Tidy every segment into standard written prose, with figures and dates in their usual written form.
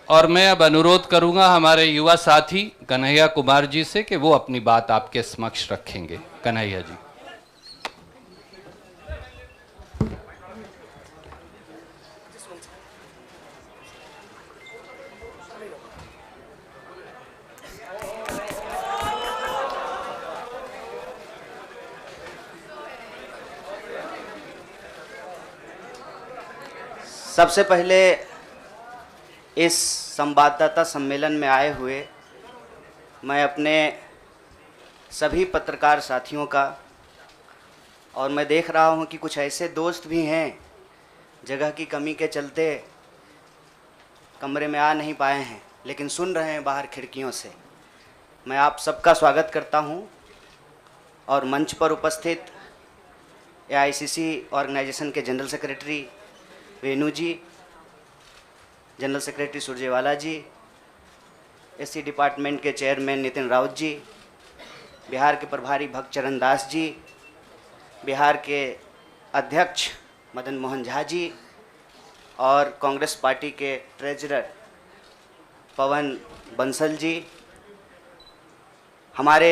और मैं अब अनुरोध करूंगा हमारे युवा साथी कन्हैया कुमार जी से कि वो अपनी बात आपके समक्ष रखेंगे। कन्हैया जी। सबसे पहले इस संवाददाता सम्मेलन में आए हुए मैं अपने सभी पत्रकार साथियों का, और मैं देख रहा हूं कि कुछ ऐसे दोस्त भी हैं जगह की कमी के चलते कमरे में आ नहीं पाए हैं लेकिन सुन रहे हैं बाहर खिड़कियों से। मैं आप सबका स्वागत करता हूं और मंच पर उपस्थित एआईसीसी ऑर्गेनाइजेशन के जनरल सेक्रेटरी वेणु जी, जनरल सेक्रेटरी सुरजेवाला जी, एससी डिपार्टमेंट के चेयरमैन नितिन राउत जी, बिहार के प्रभारी भक्तचरण दास जी, बिहार के अध्यक्ष मदन मोहन झा जी और कांग्रेस पार्टी के ट्रेजरर पवन बंसल जी, हमारे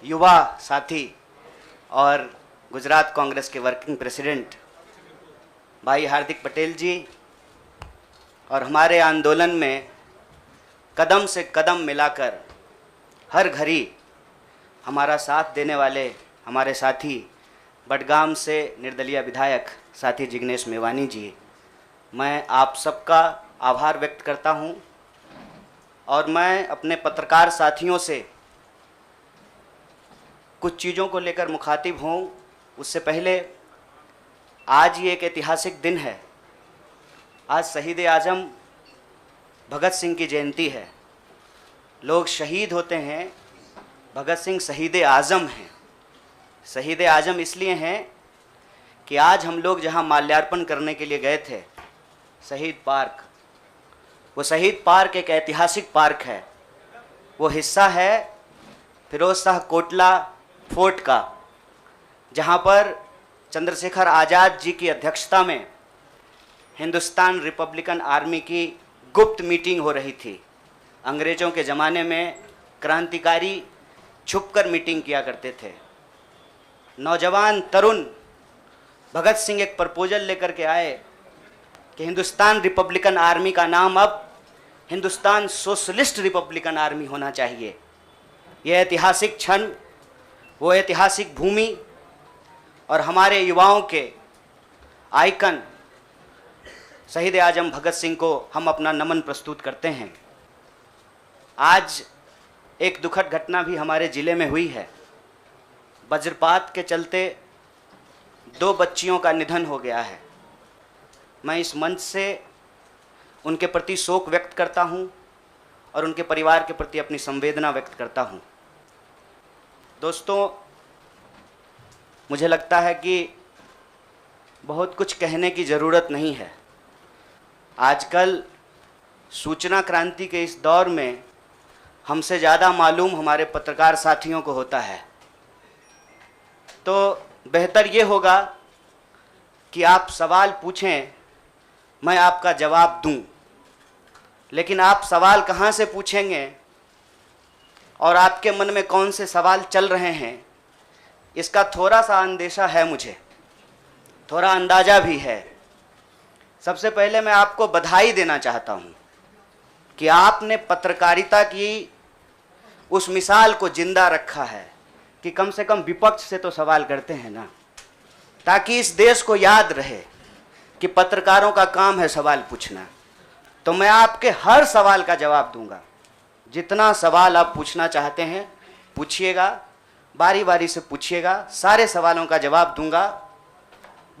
युवा साथी और गुजरात कांग्रेस के वर्किंग प्रेसिडेंट भाई हार्दिक पटेल जी, और हमारे आंदोलन में कदम से कदम मिलाकर हर घड़ी हमारा साथ देने वाले हमारे साथी बडगाम से निर्दलीय विधायक साथी जिग्नेश मेवानी जी, मैं आप सबका आभार व्यक्त करता हूं। और मैं अपने पत्रकार साथियों से कुछ चीज़ों को लेकर मुखातिब हूं। उससे पहले आज ये एक ऐतिहासिक दिन है। आज शहीद आज़म भगत सिंह की जयंती है। लोग शहीद होते हैं, भगत सिंह शहीद आज़म हैं। शहीद आज़म इसलिए हैं कि आज हम लोग जहां माल्यार्पण करने के लिए गए थे, शहीद पार्क, वो शहीद पार्क एक ऐतिहासिक पार्क है। वो हिस्सा है फिरोज शाह कोटला फोर्ट का, जहां पर चंद्रशेखर आज़ाद जी की अध्यक्षता में हिंदुस्तान रिपब्लिकन आर्मी की गुप्त मीटिंग हो रही थी। अंग्रेज़ों के ज़माने में क्रांतिकारी छुपकर मीटिंग किया करते थे। नौजवान तरुण भगत सिंह एक प्रपोजल लेकर के आए कि हिंदुस्तान रिपब्लिकन आर्मी का नाम अब हिंदुस्तान सोशलिस्ट रिपब्लिकन आर्मी होना चाहिए। यह ऐतिहासिक क्षण, वो ऐतिहासिक भूमि और हमारे युवाओं के आइकन शहीद आज़म भगत सिंह को हम अपना नमन प्रस्तुत करते हैं। आज एक दुखद घटना भी हमारे ज़िले में हुई है। वज्रपात के चलते 2 बच्चियों का निधन हो गया है। मैं इस मंच से उनके प्रति शोक व्यक्त करता हूं और उनके परिवार के प्रति अपनी संवेदना व्यक्त करता हूं। दोस्तों, मुझे लगता है कि बहुत कुछ कहने की ज़रूरत नहीं है। आजकल सूचना क्रांति के इस दौर में हमसे ज़्यादा मालूम हमारे पत्रकार साथियों को होता है। तो बेहतर ये होगा कि आप सवाल पूछें, मैं आपका जवाब दूं। लेकिन आप सवाल कहाँ से पूछेंगे और आपके मन में कौन से सवाल चल रहे हैं, इसका थोड़ा सा अंदेशा है, मुझे थोड़ा अंदाज़ा भी है। सबसे पहले मैं आपको बधाई देना चाहता हूं कि आपने पत्रकारिता की उस मिसाल को जिंदा रखा है कि कम से कम विपक्ष से तो सवाल करते हैं ना, ताकि इस देश को याद रहे कि पत्रकारों का काम है सवाल पूछना। तो मैं आपके हर सवाल का जवाब दूंगा। जितना सवाल आप पूछना चाहते हैं पूछिएगा, बारी बारी से पूछिएगा, सारे सवालों का जवाब दूंगा।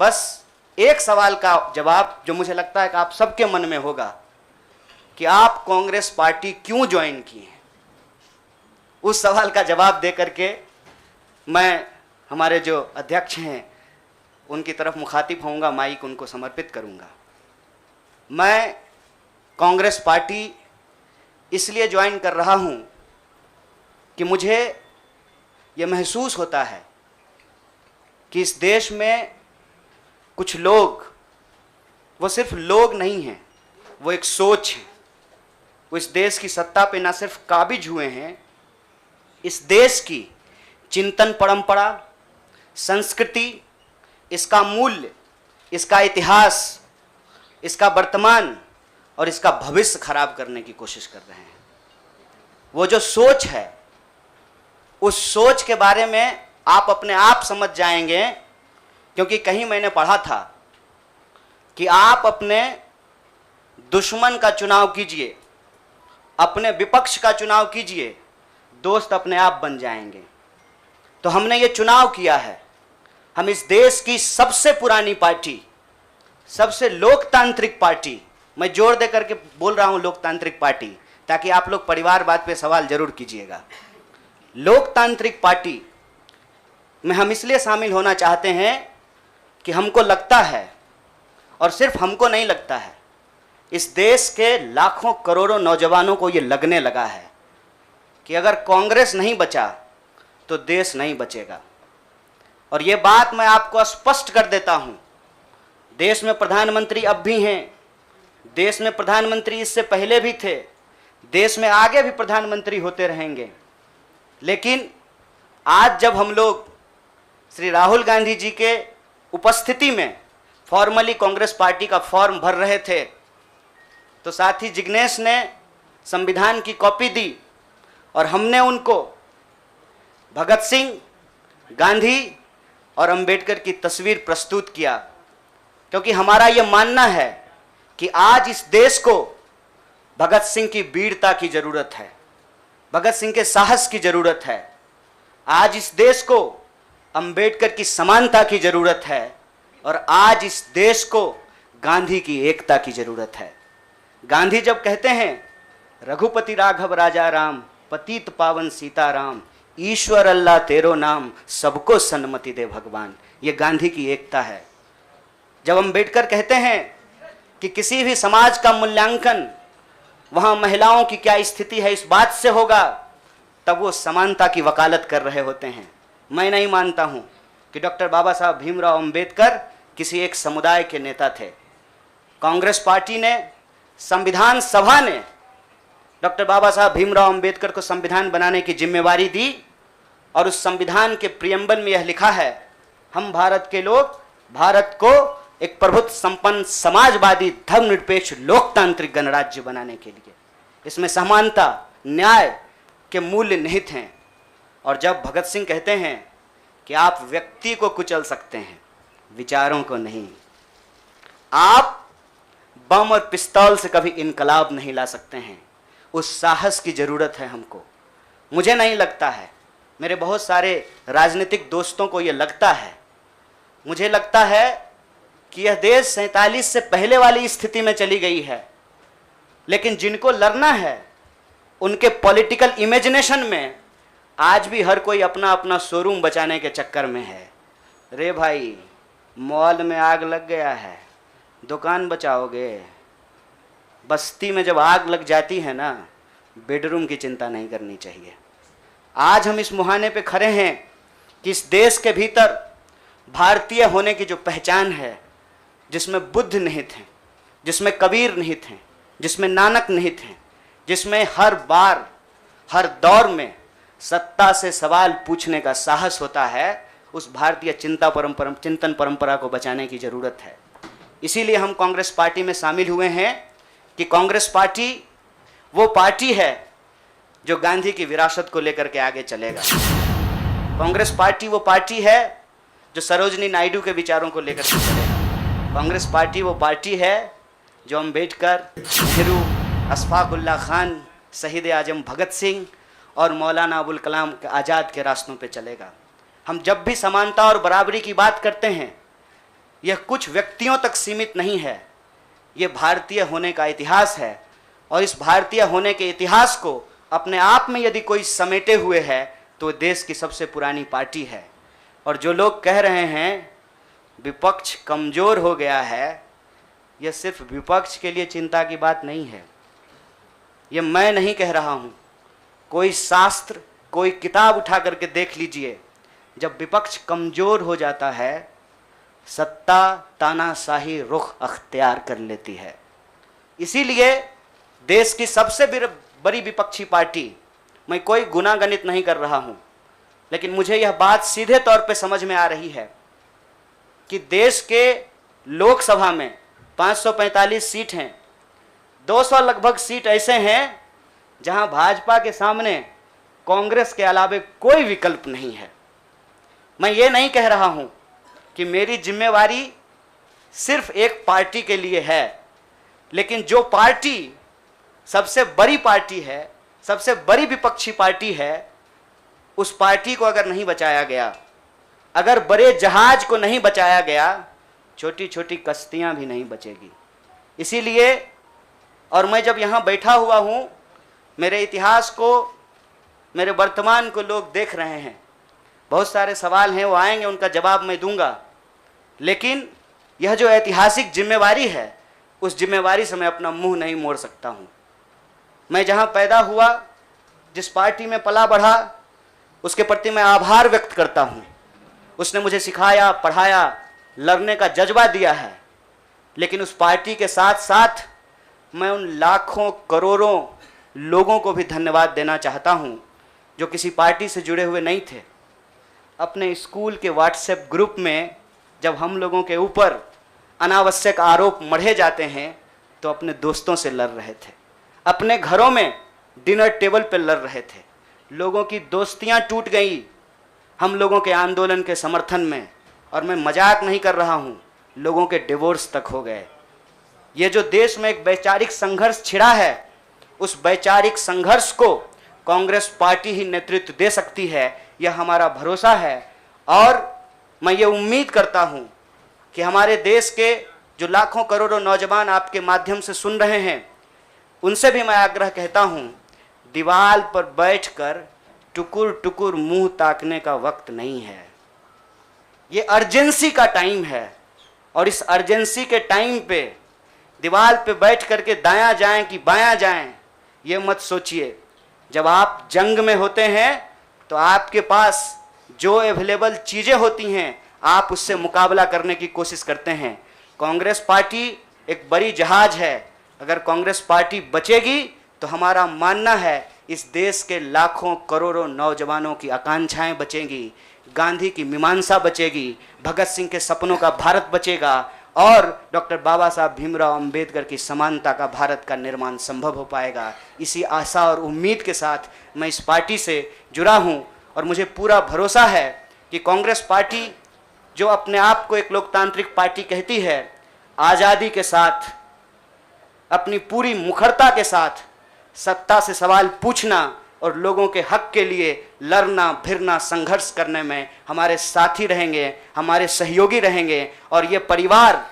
बस एक सवाल का जवाब जो मुझे लगता है कि आप सबके मन में होगा कि आप कांग्रेस पार्टी क्यों ज्वाइन किए हैं, उस सवाल का जवाब दे करके मैं हमारे जो अध्यक्ष हैं उनकी तरफ मुखातिब होऊंगा, माइक उनको समर्पित करूंगा। मैं कांग्रेस पार्टी इसलिए ज्वाइन कर रहा हूं कि मुझे ये महसूस होता है कि इस देश में कुछ लोग, वो सिर्फ लोग नहीं हैं, वो एक सोच है। वो इस देश की सत्ता पे ना सिर्फ काबिज हुए हैं, इस देश की चिंतन परंपरा, संस्कृति, इसका मूल्य, इसका इतिहास, इसका वर्तमान और इसका भविष्य खराब करने की कोशिश कर रहे हैं। वो जो सोच है, उस सोच के बारे में आप अपने आप समझ जाएंगे, क्योंकि कहीं मैंने पढ़ा था कि आप अपने दुश्मन का चुनाव कीजिए, अपने विपक्ष का चुनाव कीजिए, दोस्त अपने आप बन जाएंगे। तो हमने ये चुनाव किया है। हम इस देश की सबसे पुरानी पार्टी, सबसे लोकतांत्रिक पार्टी, मैं जोर दे करके बोल रहा हूं लोकतांत्रिक पार्टी, ताकि आप लोग परिवारवाद पे सवाल जरूर कीजिएगा। लोकतांत्रिक पार्टी में हम इसलिए शामिल होना चाहते हैं कि हमको लगता है, और सिर्फ हमको नहीं लगता है, इस देश के लाखों करोड़ों नौजवानों को ये लगने लगा है कि अगर कांग्रेस नहीं बचा तो देश नहीं बचेगा। और ये बात मैं आपको स्पष्ट कर देता हूं, देश में प्रधानमंत्री अब भी हैं, देश में प्रधानमंत्री इससे पहले भी थे, देश में आगे भी प्रधानमंत्री होते रहेंगे। लेकिन आज जब हम लोग श्री राहुल गांधी जी के उपस्थिति में फॉर्मली कांग्रेस पार्टी का फॉर्म भर रहे थे, तो साथी जिग्नेश ने संविधान की कॉपी दी और हमने उनको भगत सिंह, गांधी और अंबेडकर की तस्वीर प्रस्तुत किया, क्योंकि हमारा यह मानना है कि आज इस देश को भगत सिंह की वीरता की जरूरत है, भगत सिंह के साहस की जरूरत है। आज इस देश को अंबेडकर की समानता की जरूरत है, और आज इस देश को गांधी की एकता की जरूरत है। गांधी जब कहते हैं रघुपति राघव राजा राम, पतित पावन सीताराम, ईश्वर अल्लाह तेरो नाम, सबको सन्मति दे भगवान, ये गांधी की एकता है। जब अंबेडकर कहते हैं कि किसी भी समाज का मूल्यांकन वहां महिलाओं की क्या स्थिति है इस बात से होगा, तब वो समानता की वकालत कर रहे होते हैं। मैं नहीं मानता हूं कि डॉक्टर बाबा साहब भीमराव अंबेडकर किसी एक समुदाय के नेता थे। कांग्रेस पार्टी ने, संविधान सभा ने डॉक्टर बाबा साहब भीमराव अंबेडकर को संविधान बनाने की जिम्मेवारी दी, और उस संविधान के प्रियम्बल में यह लिखा है, हम भारत के लोग भारत को एक प्रभुत्व संपन्न समाजवादी धर्मनिरपेक्ष लोकतांत्रिक गणराज्य बनाने के लिए, इसमें समानता, न्याय के मूल्य निहित हैं। और जब भगत सिंह कहते हैं कि आप व्यक्ति को कुचल सकते हैं, विचारों को नहीं, आप बम और पिस्तौल से कभी इनकलाब नहीं ला सकते हैं, उस साहस की जरूरत है हमको। मुझे नहीं लगता है, मेरे बहुत सारे राजनीतिक दोस्तों को यह लगता है, मुझे लगता है कि यह देश 47 से पहले वाली स्थिति में चली गई है। लेकिन जिनको लड़ना है, उनके पॉलिटिकल इमेजिनेशन में आज भी हर कोई अपना अपना शोरूम बचाने के चक्कर में है। रे भाई, मॉल में आग लग गया है, दुकान बचाओगे? बस्ती में जब आग लग जाती है ना, बेडरूम की चिंता नहीं करनी चाहिए। आज हम इस मुहाने पे खड़े हैं कि इस देश के भीतर भारतीय होने की जो पहचान है, जिसमें बुद्ध निहित हैं, जिसमें कबीर निहित हैं, जिसमें नानक निहित हैं, जिसमें हर बार हर दौर में सत्ता से सवाल पूछने का साहस होता है, उस भारतीय चिंतन परंपरा को बचाने की जरूरत है। इसीलिए हम कांग्रेस पार्टी में शामिल हुए हैं कि कांग्रेस पार्टी वो पार्टी है जो गांधी की विरासत को लेकर के आगे चलेगा। कांग्रेस पार्टी वो पार्टी है जो सरोजनी नायडू के विचारों को लेकर के चलेगा। कांग्रेस पार्टी वो पार्टी है जो अंबेडकर, नेहरू, अशफाक उल्लाह खान, शहीद आजम भगत सिंह और मौलाना अबुल कलाम आज़ाद के रास्तों पे चलेगा। हम जब भी समानता और बराबरी की बात करते हैं, यह कुछ व्यक्तियों तक सीमित नहीं है, यह भारतीय होने का इतिहास है। और इस भारतीय होने के इतिहास को अपने आप में यदि कोई समेटे हुए है तो देश की सबसे पुरानी पार्टी है। और जो लोग कह रहे हैं विपक्ष कमज़ोर हो गया है, यह सिर्फ विपक्ष के लिए चिंता की बात नहीं है। यह मैं नहीं कह रहा हूँ, कोई शास्त्र, कोई किताब उठा करके देख लीजिए। जब विपक्ष कमज़ोर हो जाता है, सत्ता तानाशाही रुख अख्तियार कर लेती है। इसीलिए देश की सबसे बड़ी विपक्षी पार्टी, मैं कोई गुनागणित नहीं कर रहा हूं, लेकिन मुझे यह बात सीधे तौर पे समझ में आ रही है कि देश के लोकसभा में 545 सीट हैं, 200 लगभग सीट ऐसे हैं जहां भाजपा के सामने कांग्रेस के अलावे कोई विकल्प नहीं है। मैं ये नहीं कह रहा हूं कि मेरी जिम्मेवारी सिर्फ एक पार्टी के लिए है, लेकिन जो पार्टी सबसे बड़ी पार्टी है, सबसे बड़ी विपक्षी पार्टी है, उस पार्टी को अगर नहीं बचाया गया, अगर बड़े जहाज को नहीं बचाया गया, छोटी छोटी कश्तियां भी नहीं बचेगी। इसीलिए, और मैं जब यहाँ बैठा हुआ हूँ, मेरे इतिहास को, मेरे वर्तमान को लोग देख रहे हैं। बहुत सारे सवाल हैं, वो आएंगे, उनका जवाब मैं दूंगा, लेकिन यह जो ऐतिहासिक जिम्मेवारी है, उस जिम्मेवारी से मैं अपना मुंह नहीं मोड़ सकता हूँ। मैं जहाँ पैदा हुआ, जिस पार्टी में पला बढ़ा, उसके प्रति मैं आभार व्यक्त करता हूँ। उसने मुझे सिखाया, पढ़ाया, लड़ने का जज्बा दिया है, लेकिन उस पार्टी के साथ साथ मैं उन लाखों करोड़ों लोगों को भी धन्यवाद देना चाहता हूँ जो किसी पार्टी से जुड़े हुए नहीं थे। अपने स्कूल के व्हाट्सएप ग्रुप में जब हम लोगों के ऊपर अनावश्यक आरोप मढ़े जाते हैं तो अपने दोस्तों से लड़ रहे थे, अपने घरों में डिनर टेबल पर लड़ रहे थे। लोगों की दोस्तियां टूट गई हम लोगों के आंदोलन के समर्थन में, और मैं मजाक नहीं कर रहा हूं, लोगों के डिवोर्स तक हो गए। ये जो देश में एक वैचारिक संघर्ष छिड़ा है, उस वैचारिक संघर्ष को कांग्रेस पार्टी ही नेतृत्व दे सकती है, यह हमारा भरोसा है। और मैं ये उम्मीद करता हूं कि हमारे देश के जो लाखों करोड़ों नौजवान आपके माध्यम से सुन रहे हैं, उनसे भी मैं आग्रह कहता हूं, दीवार पर बैठकर टुकुर टुकुर मुंह ताकने का वक्त नहीं है। ये अर्जेंसी का टाइम है, और इस अर्जेंसी के टाइम पे दीवार पे बैठ करके दायां जाएं कि बायां जाएं, ये मत सोचिए। जब आप जंग में होते हैं तो आपके पास जो अवेलेबल चीज़ें होती हैं, आप उससे मुकाबला करने की कोशिश करते हैं। कांग्रेस पार्टी एक बड़ी जहाज है, अगर कांग्रेस पार्टी बचेगी तो हमारा मानना है इस देश के लाखों करोड़ों नौजवानों की आकांक्षाएं बचेंगी, गांधी की मीमांसा बचेगी, भगत सिंह के सपनों का भारत बचेगा, और डॉक्टर बाबा साहब भीमराव अंबेडकर की समानता का भारत का निर्माण संभव हो पाएगा। इसी आशा और उम्मीद के साथ मैं इस पार्टी से जुड़ा हूं, और मुझे पूरा भरोसा है कि कांग्रेस पार्टी जो अपने आप को एक लोकतांत्रिक पार्टी कहती है, आज़ादी के साथ, अपनी पूरी मुखरता के साथ सत्ता से सवाल पूछना और लोगों के हक के लिए लड़ना भिड़ना संघर्ष करने में हमारे साथी रहेंगे, हमारे सहयोगी रहेंगे। और ये परिवार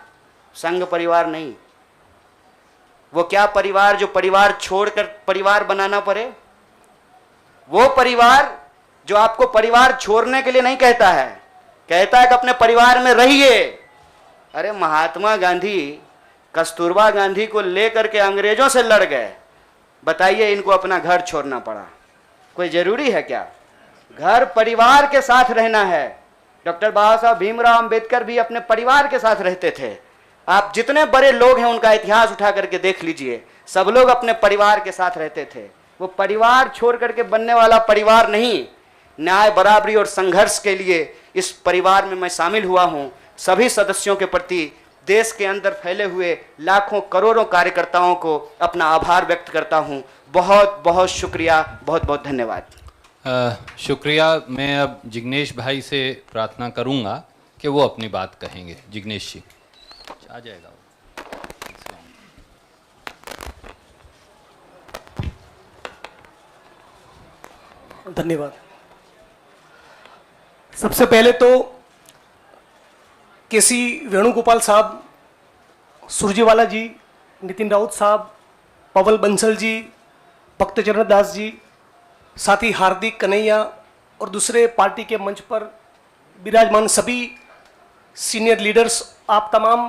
संघ परिवार नहीं, वो क्या परिवार जो परिवार छोड़कर परिवार बनाना पड़े, वो परिवार जो आपको परिवार छोड़ने के लिए नहीं कहता है, कहता है कि अपने परिवार में रहिए। अरे महात्मा गांधी कस्तूरबा गांधी को लेकर के अंग्रेजों से लड़ गए, बताइए इनको अपना घर छोड़ना पड़ा। कोई जरूरी है क्या? घर परिवार के साथ रहना है। डॉक्टर बाबा साहब भीमराव अंबेडकर भी अपने परिवार के साथ रहते थे। आप जितने बड़े लोग हैं उनका इतिहास उठा करके देख लीजिए, सब लोग अपने परिवार के साथ रहते थे। वो परिवार छोड़ करके बनने वाला परिवार नहीं। न्याय, बराबरी और संघर्ष के लिए इस परिवार में मैं शामिल हुआ हूं। सभी सदस्यों के प्रति, देश के अंदर फैले हुए लाखों करोड़ों कार्यकर्ताओं को अपना आभार व्यक्त करता हूं। बहुत बहुत शुक्रिया, बहुत बहुत धन्यवाद। शुक्रिया। मैं अब जिग्नेश भाई से प्रार्थना करूंगा कि वो अपनी बात कहेंगे। जिग्नेश जी आ जाएगा। धन्यवाद। सबसे पहले तो केसी वेणुगोपाल साहब, सुरजेवाला जी, नितिन राउत साहब, पवल बंसल जी, भक्तचरण दास जी, साथ ही हार्दिक कन्हैया और दूसरे पार्टी के मंच पर विराजमान सभी सीनियर लीडर्स, आप तमाम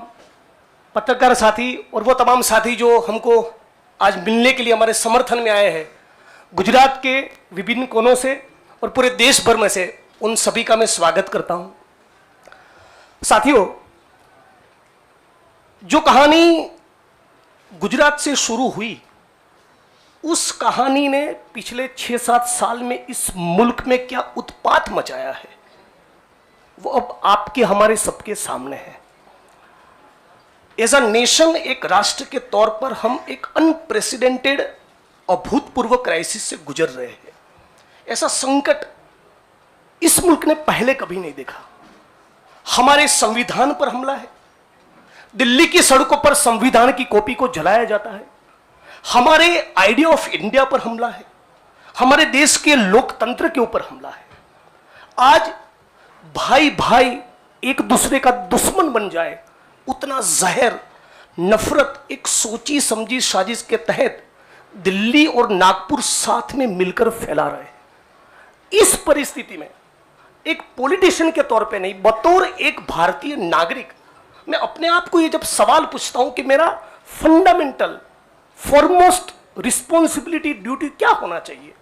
पत्रकार साथी और वो तमाम साथी जो हमको आज मिलने के लिए हमारे समर्थन में आए हैं, गुजरात के विभिन्न कोनों से और पूरे देश भर में से, उन सभी का मैं स्वागत करता हूं। साथियों, जो कहानी गुजरात से शुरू हुई उस कहानी ने पिछले 6-7 साल में इस मुल्क में क्या उत्पात मचाया है वो अब आपके हमारे सबके सामने है। एज अ नेशन, एक राष्ट्र के तौर पर हम एक अनप्रेसिडेंटेड अभूतपूर्व क्राइसिस से गुजर रहे हैं। ऐसा संकट इस मुल्क ने पहले कभी नहीं देखा। हमारे संविधान पर हमला है, दिल्ली की सड़कों पर संविधान की कॉपी को जलाया जाता है, हमारे आइडिया ऑफ इंडिया पर हमला है, हमारे देश के लोकतंत्र के ऊपर हमला है। आज भाई भाई एक दूसरे का दुश्मन बन जाए, उतना जहर, नफरत एक सोची समझी साजिश के तहत दिल्ली और नागपुर साथ में मिलकर फैला रहे हैं। इस परिस्थिति में एक पॉलिटिशियन के तौर पे नहीं, बतौर एक भारतीय नागरिक मैं अपने आप को ये जब सवाल पूछता हूं कि मेरा फंडामेंटल फॉरमोस्ट रिस्पॉन्सिबिलिटी, ड्यूटी क्या होना चाहिए,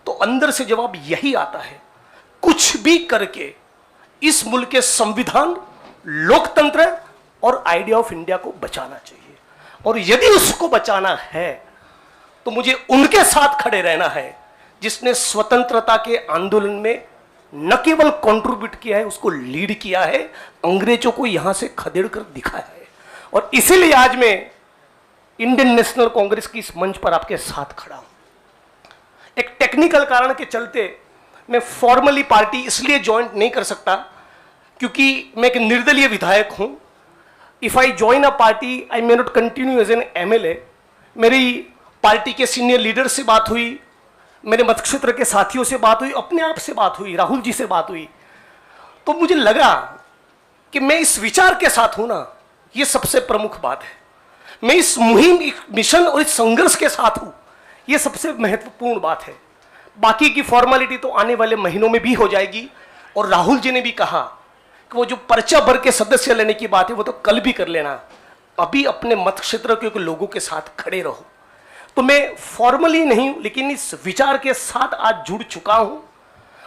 तो अंदर से जवाब यही आता है, कुछ भी करके इस मुल्क के संविधान, लोकतंत्र और आइडिया ऑफ इंडिया को बचाना चाहिए। और यदि उसको बचाना है तो मुझे उनके साथ खड़े रहना है जिसने स्वतंत्रता के आंदोलन में न केवल कंट्रीब्यूट किया है, उसको लीड किया है, अंग्रेजों को यहां से खदेड़ कर दिखाया है। और इसीलिए आज मैं इंडियन नेशनल कांग्रेस की इस मंच पर आपके साथ खड़ा हूं। एक टेक्निकल कारण के चलते मैं फॉर्मली पार्टी इसलिए ज्वाइन नहीं कर सकता क्योंकि मैं एक निर्दलीय विधायक हूं। If I join a party I may not continue as an MLA. मेरी पार्टी के सीनियर लीडर से बात हुई, मेरे मतक्षेत्र के साथियों से बात हुई, अपने आप से बात हुई, राहुल जी से बात हुई, तो मुझे लगा कि मैं इस विचार के साथ हूं ना, ये सबसे प्रमुख बात है। मैं इस मुहिम, मिशन और इस संघर्ष के साथ हूं, ये सबसे महत्वपूर्ण बात है। बाकी की फॉर्मेलिटी तो आने वाले महीनों में भी हो जाएगी। और राहुल जी ने भी कहा कि वो जो पर्चा भर के सदस्य लेने की बात है वो तो कल भी कर लेना, अभी अपने मत क्षेत्र के लोगों के साथ खड़े रहो। तो मैं फॉर्मली नहीं लेकिन इस विचार के साथ आज जुड़ चुका हूं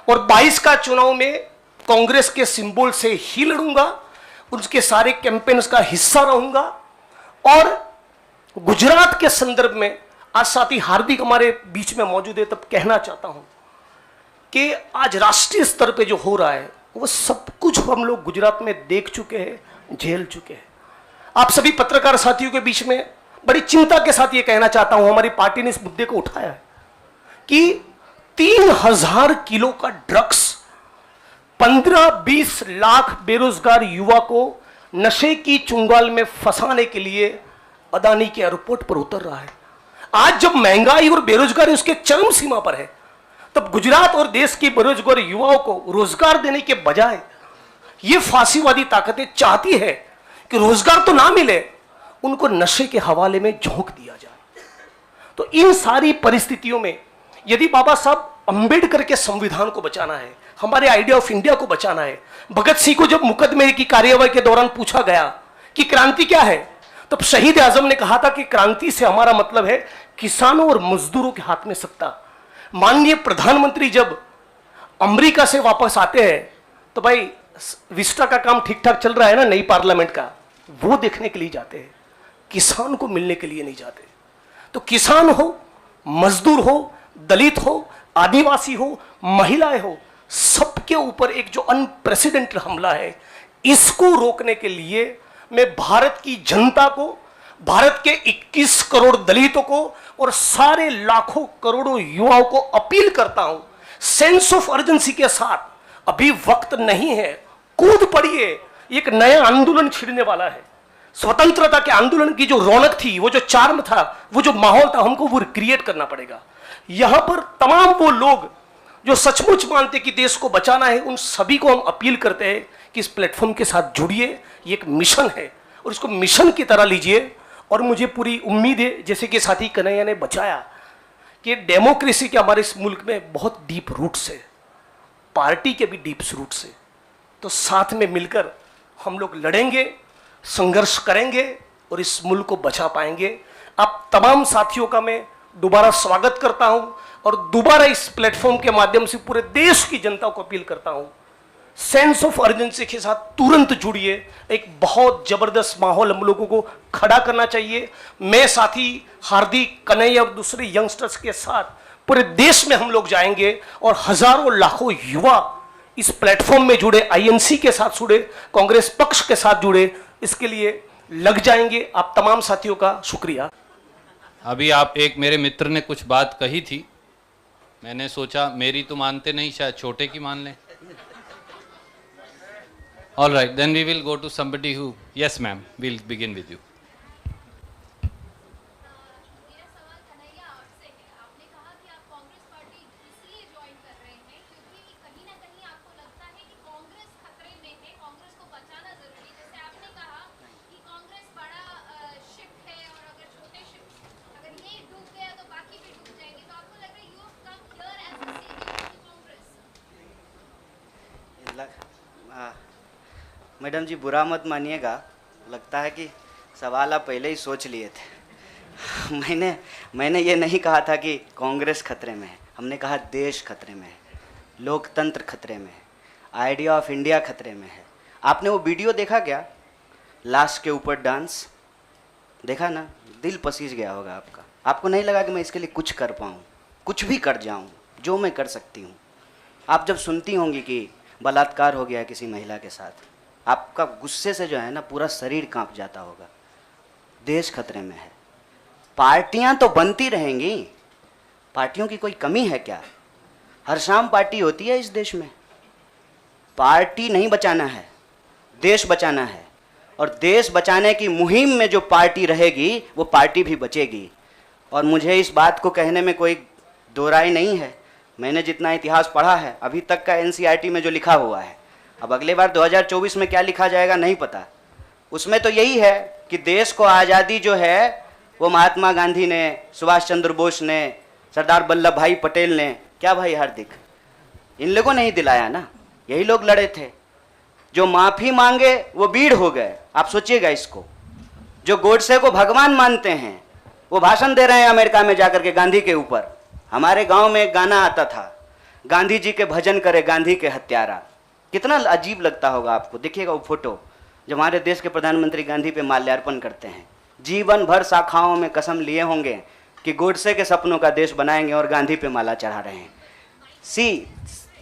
और 22 का चुनाव में कांग्रेस के सिंबल से ही लड़ूंगा, उसके सारे कैंपेन्स का हिस्सा रहूंगा। और गुजरात के संदर्भ में आज साथी हार्दिक हमारे बीच में मौजूद है, तब कहना चाहता हूं कि आज राष्ट्रीय स्तर पे जो हो रहा है वो सब कुछ हम लोग गुजरात में देख चुके हैं, झेल चुके हैं। आप सभी पत्रकार साथियों के बीच में बड़ी चिंता के साथ ये कहना चाहता हूं, हमारी पार्टी ने इस मुद्दे को उठाया है कि 3000 किलो का ड्रग्स 15-20 लाख बेरोजगार युवा को नशे की चुंगाल में फंसाने के लिए अदानी के एयरपोर्ट पर उतर रहा है। आज जब महंगाई और बेरोजगारी उसके चरम सीमा पर है, तब गुजरात और देश के बेरोजगार युवाओं को रोजगार देने के बजाय ये फांसीवादी ताकतें चाहती है कि रोजगार तो ना मिले, उनको नशे के हवाले में झोंक दिया जाए। तो इन सारी परिस्थितियों में यदि बाबा साहब अंबेडकर के संविधान को बचाना है, हमारे आइडिया ऑफ इंडिया को बचाना है, भगत सिंह को जब मुकदमे की कार्यवाही के दौरान पूछा गया कि क्रांति क्या है, तब शहीद आजम ने कहा था कि क्रांति से हमारा मतलब है किसानों और मजदूरों के हाथ में सत्ता। माननीय प्रधानमंत्री जब अमेरिका से वापस आते हैं तो भाई विस्टा का काम ठीक ठाक चल रहा है ना, नई पार्लियामेंट का, वो देखने के लिए जाते हैं, किसान को मिलने के लिए नहीं जाते। तो किसान हो, मजदूर हो, दलित हो, आदिवासी हो, महिलाएं हो, सबके ऊपर एक जो अनप्रेसिडेंटेड हमला है, इसको रोकने के लिए मैं भारत की जनता को, भारत के 21 करोड़ दलितों को और सारे लाखों करोड़ों युवाओं को अपील करता हूं, सेंस ऑफ अर्जेंसी के साथ, अभी वक्त नहीं है, कूद पड़िए, एक नया आंदोलन छिड़ने वाला है। स्वतंत्रता के आंदोलन की जो रौनक थी, वो जो चार्म था, वो जो माहौल था, हमको वो क्रिएट करना पड़ेगा। यहां पर तमाम वो लोग जो सचमुच मानते कि देश को बचाना है, उन सभी को हम अपील करते हैं कि इस प्लेटफॉर्म के साथ जुड़िए। ये एक मिशन है और इसको मिशन की तरह लीजिए। और मुझे पूरी उम्मीद है, जैसे कि साथी कन्हैया ने बचाया, कि डेमोक्रेसी के हमारे इस मुल्क में बहुत डीप रूट्स है, पार्टी के भी डीप रूट्स है। तो साथ में मिलकर हम लोग लड़ेंगे, संघर्ष करेंगे और इस मुल्क को बचा पाएंगे। आप तमाम साथियों का मैं दोबारा स्वागत करता हूं और दोबारा इस प्लेटफॉर्म के माध्यम से पूरे देश की जनता को अपील करता हूं सेंस ऑफ अर्जेंसी के साथ तुरंत जुड़िए। एक बहुत जबरदस्त माहौल हम लोगों को खड़ा करना चाहिए। मैं साथी हार्दिक, कन्हैया और दूसरे यंगस्टर्स के साथ पूरे देश में हम लोग जाएंगे और हजारों लाखों युवा इस प्लेटफॉर्म में जुड़े, आईएनसी के साथ जुड़े, कांग्रेस पक्ष के साथ जुड़े, इसके लिए लग जाएंगे। आप तमाम साथियों का शुक्रिया। अभी आप एक मेरे मित्र ने कुछ बात कही थी, मैंने सोचा मेरी तो मानते नहीं, शायद छोटे की मान लें। All right, then we will go to somebody who, yes ma'am, we'll begin with you. मेरा सवाल कन्हैया आपसे है। आपने कहा कि आप कांग्रेस पार्टी इसलिए ज्वाइन कर रहे हैं क्योंकि कहीं ना कहीं आपको लगता है कि कांग्रेस खतरे में है, कांग्रेस को बचाना जरूरी है। जैसे आपने कहा कि कांग्रेस बड़ा शिप है और अगर छोटे शिप अगर ये डूब गया तो बाकी भी डूब जाएंगे। तो आपको लग रहा है you have come here as a saviour to Congress. Madam ji बुरा मत मानिएगा, लगता है कि सवाल आप पहले ही सोच लिए थे। मैंने ये नहीं कहा था कि कांग्रेस खतरे में है, हमने कहा देश खतरे में है, लोकतंत्र खतरे में है, आइडिया ऑफ इंडिया खतरे में है। आपने वो वीडियो देखा क्या, लाश के ऊपर डांस देखा ना? दिल पसीज गया होगा आपका। आपको नहीं लगा कि मैं इसके लिए कुछ कर पाऊँ, कुछ भी कर जाऊँ जो मैं कर सकती हूँ। आप जब सुनती होंगी कि बलात्कार हो गया किसी महिला के साथ, आपका गुस्से से जो है ना पूरा शरीर कांप जाता होगा। देश खतरे में है। पार्टियां तो बनती रहेंगी, पार्टियों की कोई कमी है क्या? हर शाम पार्टी होती है इस देश में। पार्टी नहीं बचाना है, देश बचाना है। और देश बचाने की मुहिम में जो पार्टी रहेगी वो पार्टी भी बचेगी। और मुझे इस बात को कहने में कोई दो राय नहीं है। मैंने जितना इतिहास पढ़ा है अभी तक का एनसीईआरटी में जो लिखा हुआ है, अब अगले बार 2024 में क्या लिखा जाएगा नहीं पता। उसमें तो यही है कि देश को आज़ादी जो है वो महात्मा गांधी ने, सुभाष चंद्र बोस ने, सरदार वल्लभ भाई पटेल ने, क्या भाई हार्दिक, इन लोगों ने ही दिलाया ना। यही लोग लड़े थे। जो माफ़ी मांगे वो बीड़ हो गए। आप सोचिएगा इसको। जो गोडसे को भगवान मानते हैं वो भाषण दे रहे हैं अमेरिका में जाकर के गांधी के ऊपर। हमारे गांव में एक गाना आता था, गांधी जी के भजन करे गांधी के हत्यारा। कितना अजीब लगता होगा आपको। देखिएगा वो फोटो जब हमारे देश के प्रधानमंत्री गांधी पे माल्यार्पण करते हैं। जीवन भर शाखाओं में कसम लिए होंगे कि गोडसे के सपनों का देश बनाएंगे और गांधी पे माला चढ़ा रहे हैं। See,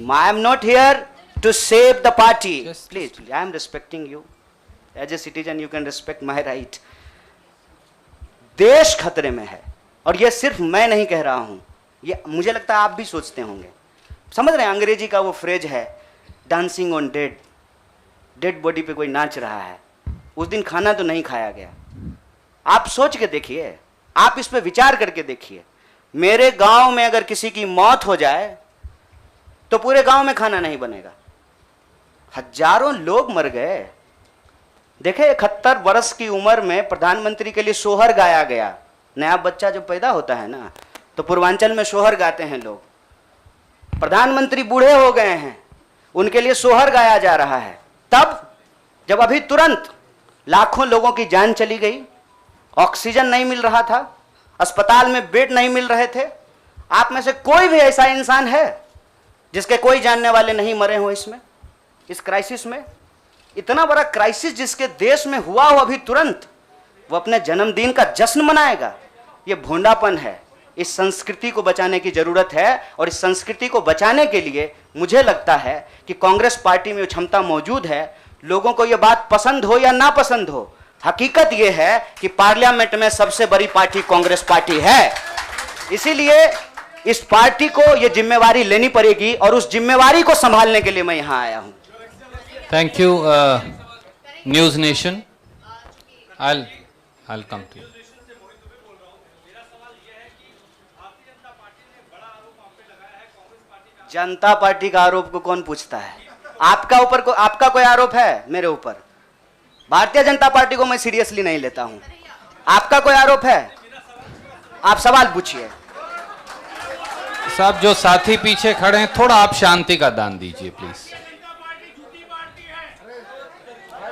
I am not here to save the party, please, I am respecting you as a citizen, you can respect my right. देश खतरे में है और ये सिर्फ मैं नहीं कह रहा हूं, ये मुझे लगता है आप भी सोचते होंगे। समझ रहे हैं, अंग्रेजी का वो फ्रेज है dancing on dead, dead body पे कोई नाच रहा है। उस दिन खाना तो नहीं खाया गया। आप सोच के देखिए, आप इस पे विचार करके देखिए। मेरे गांव में अगर किसी की मौत हो जाए तो पूरे गांव में खाना नहीं बनेगा। हजारों लोग मर गए। देखे 71 वर्ष की उम्र में प्रधानमंत्री के लिए सोहर गाया गया। नया बच्चा जब पैदा होता है ना तो पूर्वांचल में सोहर गाते हैं लोग। प्रधानमंत्री बूढ़े हो गए हैं, उनके लिए सोहर गाया जा रहा है। तब जब अभी तुरंत लाखों लोगों की जान चली गई, ऑक्सीजन नहीं मिल रहा था, अस्पताल में बेड नहीं मिल रहे थे। आप में से कोई भी ऐसा इंसान है जिसके कोई जानने वाले नहीं मरे हो इसमें, इस क्राइसिस में? इतना बड़ा क्राइसिस जिसके देश में हुआ हो अभी तुरंत, वो अपने जन्मदिन का जश्न मनाएगा? ये भोंडापन है। इस संस्कृति को बचाने की जरूरत है और इस संस्कृति को बचाने के लिए मुझे लगता है कि कांग्रेस पार्टी में क्षमता मौजूद है। लोगों को यह बात पसंद हो या ना पसंद हो, हकीकत यह है कि पार्लियामेंट में सबसे बड़ी पार्टी कांग्रेस पार्टी है। इसीलिए इस पार्टी को यह जिम्मेवारी लेनी पड़ेगी और उस जिम्मेवारी को संभालने के लिए मैं यहां आया हूं। Thank you news nation. I'll come to you. Janata party का आरोप को कौन पूछता है? आपका कोई आरोप है मेरे ऊपर? भारतीय जनता पार्टी को मैं सीरियसली नहीं लेता हूं। आपका कोई आरोप है? आप सवाल पूछिए। साहब जो साथी पीछे खड़े हैं, थोड़ा आप शांति का दान दीजिए प्लीज।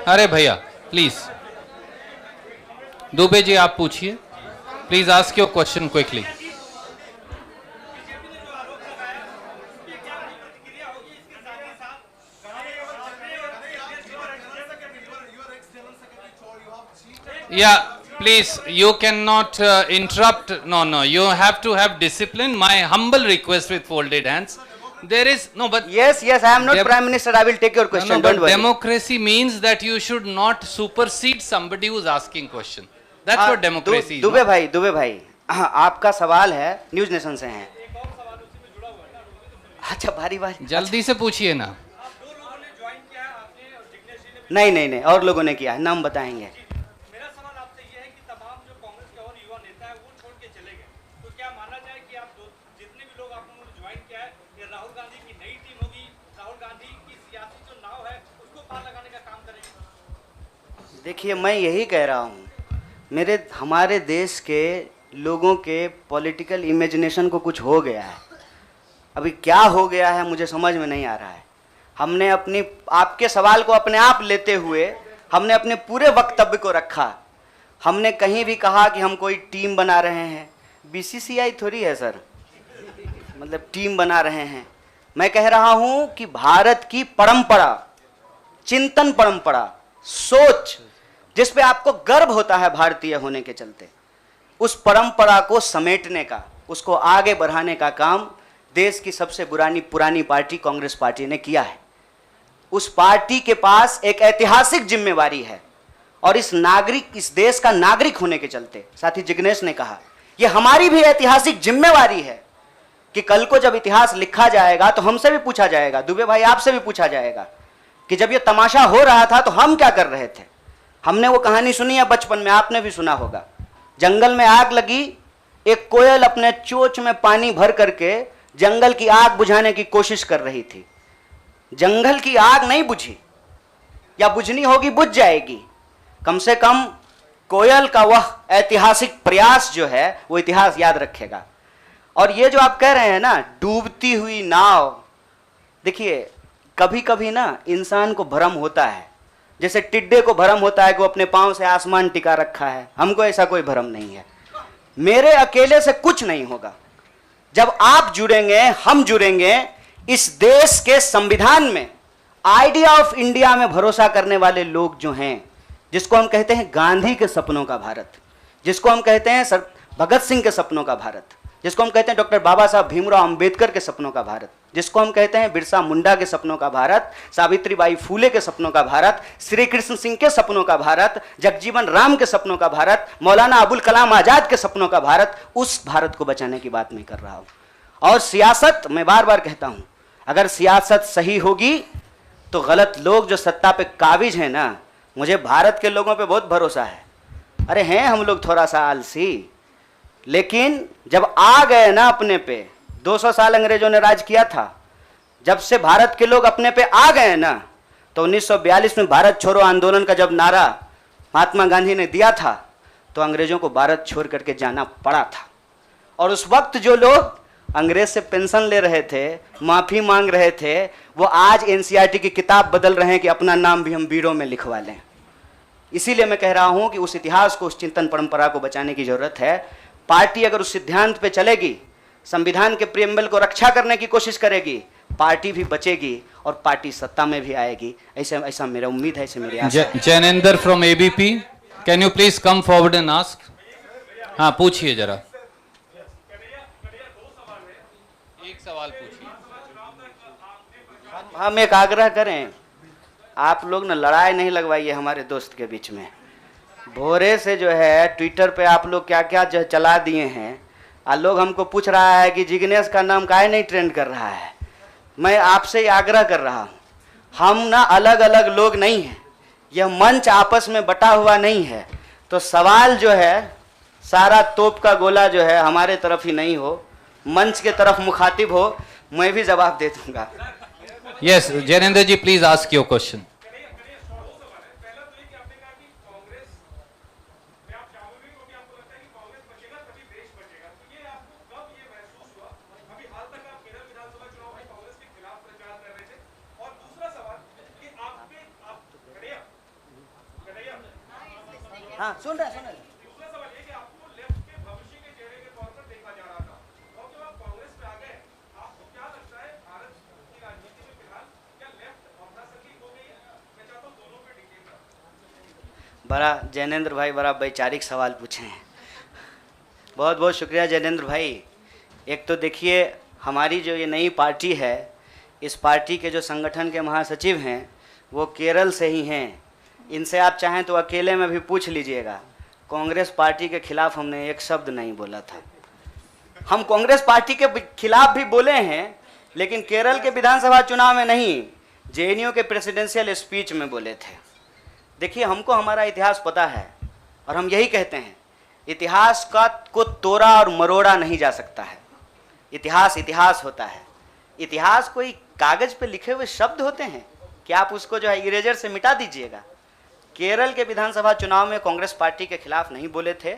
अरे भैया प्लीज, दुबे जी आप पूछिए please, ask your question quickly. Yeah, please, you cannot interrupt. No, no, you have to have discipline. My humble request with folded hands. There is no, but Yes, yes, I am not Dem- Prime Minister. I will take your no, question. no, Don't but worry. democracy means that you should not supersede somebody who's asking question. That's हाँ, what democracy is. Dubey No? भाई, दुबे भाई, हाँ, आपका सवाल है news nation से है। अच्छा, बारी बारी। जल्दी से पूछिए ना। नहीं नहीं नहीं, और लोगों ने किया है, नाम बताएंगे। मेरा सवाल आपसे ये है कि तमाम जो कांग्रेस के और युवा नेता है वो छोड़ के चले गए, तो क्या माना जाए कि आप जितने भी लोग आपने ज्वाइन किया है, ये राहुल गांधी की नई टीम होगी, राहुल गांधी की सियासी जो नाव है उसको पार लगाने का काम करेगी? देखिए, मैं यही कह रहा हूँ, हमारे देश के लोगों के पॉलिटिकल इमेजिनेशन को कुछ हो गया है। अभी क्या हो गया है मुझे समझ में नहीं आ रहा है। हमने आपके सवाल को अपने आप लेते हुए हमने अपने पूरे वक्तव्य को रखा। हमने कहीं भी कहा कि हम कोई टीम बना रहे हैं। बीसीसीआई थोड़ी है सर, मतलब टीम बना रहे हैं। मैं कह रहा हूं कि भारत की परंपरा, चिंतन परंपरा, सोच, जिस पे आपको गर्व होता है भारतीय होने के चलते, उस परंपरा को समेटने का, उसको आगे बढ़ाने का काम देश की सबसे पुरानी पार्टी कांग्रेस पार्टी ने किया है। उस पार्टी के पास एक ऐतिहासिक जिम्मेवारी है और इस देश का नागरिक होने के चलते, साथी जिग्नेश ने कहा, यह हमारी भी ऐतिहासिक जिम्मेवारी है कि कल को जब इतिहास लिखा जाएगा तो हमसे भी पूछा जाएगा, दुबे भाई आपसे भी पूछा जाएगा कि जब यह तमाशा हो रहा था तो हम क्या कर रहे थे। हमने वो कहानी सुनी है बचपन में, आपने भी सुना होगा। जंगल में आग लगी, एक कोयल अपने चोंच में पानी भर करके जंगल की आग बुझाने की कोशिश कर रही थी। जंगल की आग नहीं बुझी, या बुझनी होगी बुझ जाएगी। कम से कम कोयल का वह ऐतिहासिक प्रयास जो है वो इतिहास याद रखेगा। और ये जो आप कह रहे हैं ना, डूबती हुई नाव, देखिए कभी कभी ना इंसान को भ्रम होता है, जैसे टिड्डे को भ्रम होता है कि वो अपने पांव से आसमान टिका रखा है। हमको ऐसा कोई भ्रम नहीं है। मेरे अकेले से कुछ नहीं होगा। जब आप जुड़ेंगे, हम जुड़ेंगे, इस देश के संविधान में, आइडिया ऑफ इंडिया में भरोसा करने वाले लोग जो हैं, जिसको हम कहते हैं गांधी के सपनों का भारत, जिसको हम कहते हैं सर भगत सिंह के सपनों का भारत, जिसको हम कहते हैं डॉक्टर बाबा साहब भीमराव अंबेडकर के सपनों का भारत, जिसको हम कहते हैं बिरसा मुंडा के सपनों का भारत, सावित्रीबाई फूले के सपनों का भारत, श्री कृष्ण सिंह के सपनों का भारत, जगजीवन राम के सपनों का भारत, मौलाना अबुल कलाम आजाद के सपनों का भारत, उस भारत को बचाने की बात मैं कर रहा हूं। और सियासत, मैं बार बार कहता हूं, अगर सियासत सही होगी तो गलत लोग जो सत्ता पे काबिज हैं ना, मुझे भारत के लोगों पे बहुत भरोसा है। अरे हैं हम लोग थोड़ा सा आलसी, लेकिन जब आ गए ना अपने पे, 200 साल अंग्रेजों ने राज किया था, जब से भारत के लोग अपने पे आ गए ना, तो 1942 में भारत छोड़ो आंदोलन का जब नारा महात्मा गांधी ने दिया था, तो अंग्रेजों को भारत छोड़ करके जाना पड़ा था। और उस वक्त जो लोग अंग्रेज से पेंशन ले रहे थे, माफी मांग रहे थे, वो आज एनसीईआरटी की किताब बदल रहे हैं कि अपना नाम भी हम बीड़ों में लिखवा लें। इसीलिए मैं कह रहा हूं कि उस इतिहास को, उस चिंतन परंपरा को बचाने की जरूरत है। पार्टी अगर उस सिद्धांत पे चलेगी, संविधान के प्रियम्बल को रक्षा करने की कोशिश करेगी, पार्टी भी बचेगी और पार्टी सत्ता में भी आएगी। ऐसा मेरा उम्मीद है, ऐसे मेरी आशा है। Jainendra from ABP, can you please come forward and ask. हाँ, पूछिए जरा, एक सवाल पूछिए। हम एक आग्रह करें, आप लोग ना लड़ाई नहीं लगवाइए हमारे दोस्त के बीच में। भोरे से जो है ट्विटर पे आप लोग क्या क्या जो चला दिए हैं, लोग हमको पूछ रहा है कि जिग्नेश का नाम काहे नहीं ट्रेंड कर रहा है। मैं आपसे आग्रह कर रहा हूँ, हम ना अलग अलग लोग नहीं हैं, यह मंच आपस में बटा हुआ नहीं है। तो सवाल जो है सारा तोप का गोला जो है हमारे तरफ ही नहीं हो, मंच के तरफ मुखातिब हो, मैं भी जवाब दे दूंगा। Yes, Jainendra ji please ask your question. हाँ, सुन रहे हैं। दूसरा सवाल ये कि आपको लेफ्ट के भविष्य के चेहरे के तौर पर देखा जा रहा था, और जब आप कांग्रेस में आ गए, आपको क्या लगता है भारत की राजनीति में फिलहाल क्या लेफ्ट अवधासकी हो गई है? मैं चाहता हूं दोनों पे डिटेल। बड़ा जैनेंद्र भाई बड़ा वैचारिक सवाल पूछे हैं। बहुत बहुत शुक्रिया जैनेंद्र भाई। एक तो देखिए हमारी जो ये नई पार्टी है, इस पार्टी के जो संगठन के महासचिव हैं वो केरल से ही हैं। इनसे आप चाहें तो अकेले में भी पूछ लीजिएगा, कांग्रेस पार्टी के खिलाफ हमने एक शब्द नहीं बोला था। हम कांग्रेस पार्टी के खिलाफ भी बोले हैं, लेकिन केरल के विधानसभा चुनाव में नहीं, जेएनयू के प्रेसिडेंशियल स्पीच में बोले थे। देखिए हमको हमारा इतिहास पता है और हम यही कहते हैं, इतिहास को तोड़ा और मरोड़ा नहीं जा सकता है। इतिहास इतिहास होता है। इतिहास कोई कागज पे लिखे हुए शब्द होते हैं कि आप उसको जो है इरेजर से मिटा दीजिएगा। केरल के विधानसभा चुनाव में कांग्रेस पार्टी के खिलाफ नहीं बोले थे।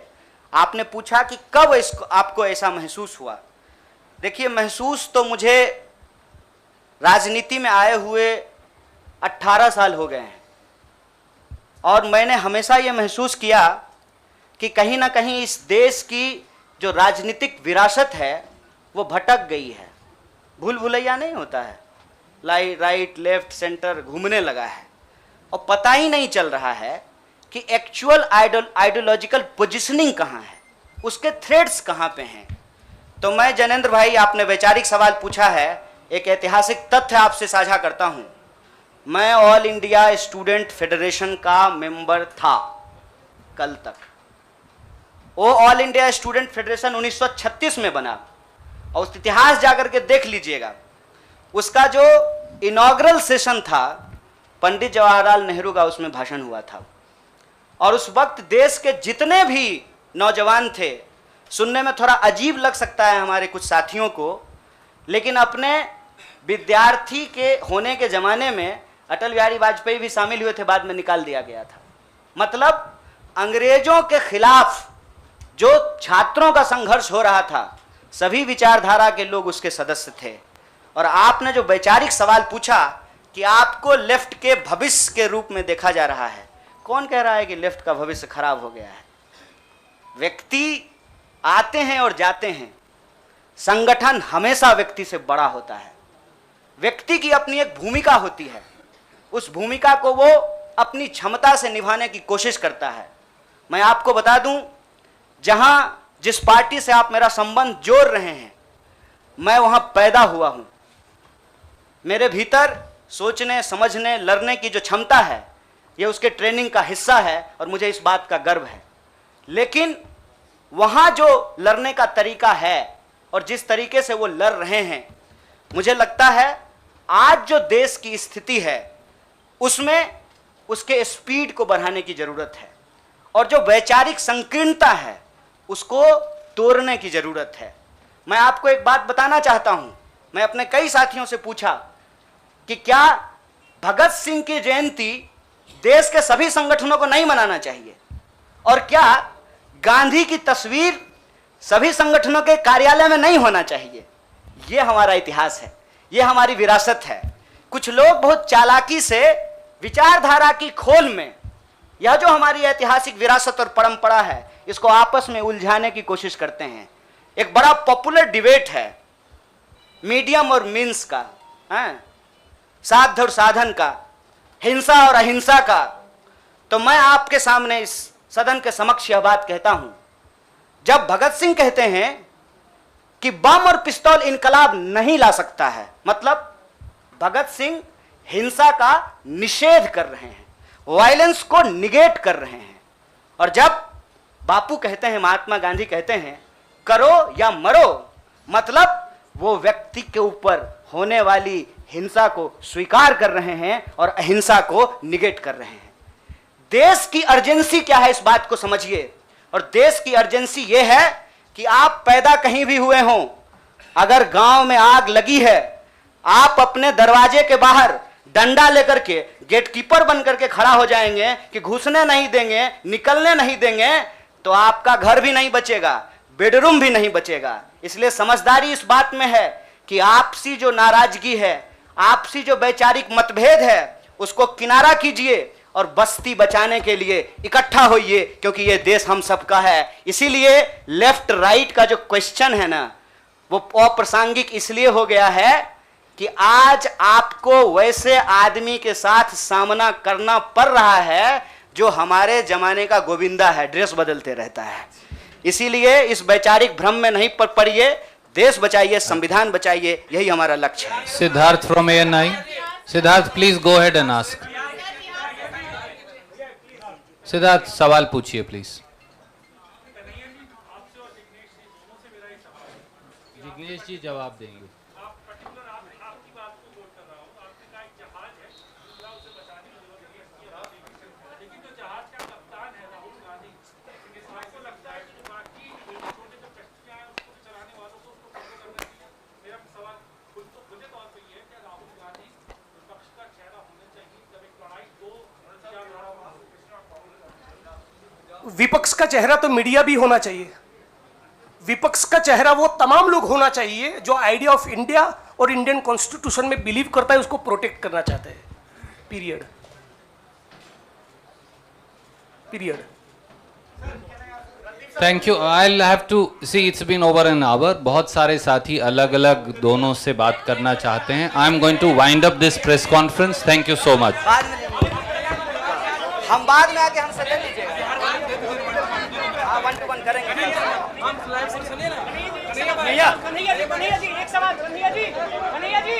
आपने पूछा कि कब इसको आपको ऐसा महसूस हुआ। देखिए महसूस तो मुझे राजनीति में आए हुए 18 साल हो गए हैं और मैंने हमेशा ये महसूस किया कि कहीं ना कहीं इस देश की जो राजनीतिक विरासत है वो भटक गई है। भूल भुलैया नहीं होता है, राइट लेफ्ट सेंटर घूमने लगा है और पता ही नहीं चल रहा है कि एक्चुअल आइडियोलॉजिकल पोजिशनिंग कहाँ है, उसके थ्रेड्स कहाँ पे हैं। तो मैं जैनेंद्र भाई, आपने वैचारिक सवाल पूछा है, एक ऐतिहासिक तथ्य आपसे साझा करता हूँ। मैं ऑल इंडिया स्टूडेंट फेडरेशन का मेंबर था कल तक। वो ऑल इंडिया स्टूडेंट फेडरेशन 1936 में बना और उस इतिहास जाकर के देख लीजिएगा। उसका जो इनॉग्रल सेशन था, पंडित जवाहरलाल नेहरू का उसमें भाषण हुआ था और उस वक्त देश के जितने भी नौजवान थे, सुनने में थोड़ा अजीब लग सकता है हमारे कुछ साथियों को, लेकिन अपने विद्यार्थी के होने के ज़माने में अटल बिहारी वाजपेयी भी शामिल हुए थे, बाद में निकाल दिया गया था। मतलब अंग्रेजों के खिलाफ जो छात्रों का संघर्ष हो रहा था, सभी विचारधारा के लोग उसके सदस्य थे। और आपने जो वैचारिक सवाल पूछा कि आपको लेफ्ट के भविष्य के रूप में देखा जा रहा है, कौन कह रहा है कि लेफ्ट का भविष्य खराब हो गया है? व्यक्ति आते हैं और जाते हैं, संगठन हमेशा व्यक्ति से बड़ा होता है। व्यक्ति की अपनी एक भूमिका होती है, उस भूमिका को वो अपनी क्षमता से निभाने की कोशिश करता है। मैं आपको बता दूं, जहां जिस पार्टी से आप मेरा संबंध जोड़ रहे हैं, मैं वहां पैदा हुआ हूं। मेरे भीतर सोचने, समझने, लड़ने की जो क्षमता है, ये उसके ट्रेनिंग का हिस्सा है और मुझे इस बात का गर्व है। लेकिन वहां जो लड़ने का तरीका है और जिस तरीके से वो लड़ रहे हैं, मुझे लगता है आज जो देश की स्थिति है उसमें उसके स्पीड को बढ़ाने की जरूरत है और जो वैचारिक संकीर्णता है उसको तोड़ने की जरूरत है। मैं आपको एक बात बताना चाहता हूं। मैं अपने कई साथियों से पूछा कि क्या भगत सिंह की जयंती देश के सभी संगठनों को नहीं मनाना चाहिए, और क्या गांधी की तस्वीर सभी संगठनों के कार्यालय में नहीं होना चाहिए? ये हमारा इतिहास है, ये हमारी विरासत है। कुछ लोग बहुत चालाकी से विचारधारा की खोल में यह जो हमारी ऐतिहासिक विरासत और परंपरा है, इसको आपस में उलझाने की कोशिश करते हैं। एक बड़ा पॉपुलर डिबेट है मीडियम और मीन्स का, साध्य और साधन का, हिंसा और अहिंसा का। तो मैं आपके सामने इस सदन के समक्ष यह बात कहता हूं, जब भगत सिंह कहते हैं कि बम और पिस्तौल इनकलाब नहीं ला सकता है, मतलब भगत सिंह हिंसा का निषेध कर रहे हैं, वायलेंस को निगेट कर रहे हैं। और जब बापू कहते हैं, महात्मा गांधी कहते हैं करो या मरो, मतलब वो व्यक्ति के ऊपर होने वाली हिंसा को स्वीकार कर रहे हैं और अहिंसा को निगेट कर रहे हैं। देश की अर्जेंसी क्या है, इस बात को समझिए। और देश की अर्जेंसी ये है कि आप पैदा कहीं भी हुए हों, अगर गांव में आग लगी है, आप अपने दरवाजे के बाहर डंडा लेकर के गेटकीपर बन करके खड़ा हो जाएंगे कि घुसने नहीं देंगे, निकलने नहीं देंगे, तो आपका घर भी नहीं बचेगा, बेडरूम भी नहीं बचेगा। इसलिए समझदारी इस बात में है कि आपसी जो नाराजगी है, आपसी जो वैचारिक मतभेद है, उसको किनारा कीजिए और बस्ती बचाने के लिए इकट्ठा होइए, क्योंकि ये देश हम सबका है। इसीलिए लेफ्ट राइट का जो क्वेश्चन है ना, वो अप्रासंगिक इसलिए हो गया है कि आज आपको वैसे आदमी के साथ सामना करना पड़ रहा है जो हमारे जमाने का गोविंदा है, ड्रेस बदलते रहता है। इसीलिए इस वैचारिक भ्रम में नहीं पड़िए, देश बचाइए, संविधान बचाइए, यही हमारा लक्ष्य है। Siddharth from ANI. Siddharth, please go ahead and ask. Siddharth सवाल पूछिए प्लीज। जिग्नेश जी जवाब देंगे। विपक्ष का चेहरा तो मीडिया भी होना चाहिए। विपक्ष का चेहरा वो तमाम लोग होना चाहिए जो आइडिया ऑफ इंडिया और इंडियन कॉन्स्टिट्यूशन में बिलीव करता है, उसको प्रोटेक्ट करना चाहते हैं। Period. Thank you. I have to see, it's been over an hour. बहुत सारे साथी अलग अलग दोनों से बात करना चाहते हैं। I am going to wind up this press conference. Thank you so much. हम बाद में आके हमसे ले लीजिएगा, हाँ, 1 to 1 करेंगे। कन्हैया जी, एक सवाल। कन्हैया जी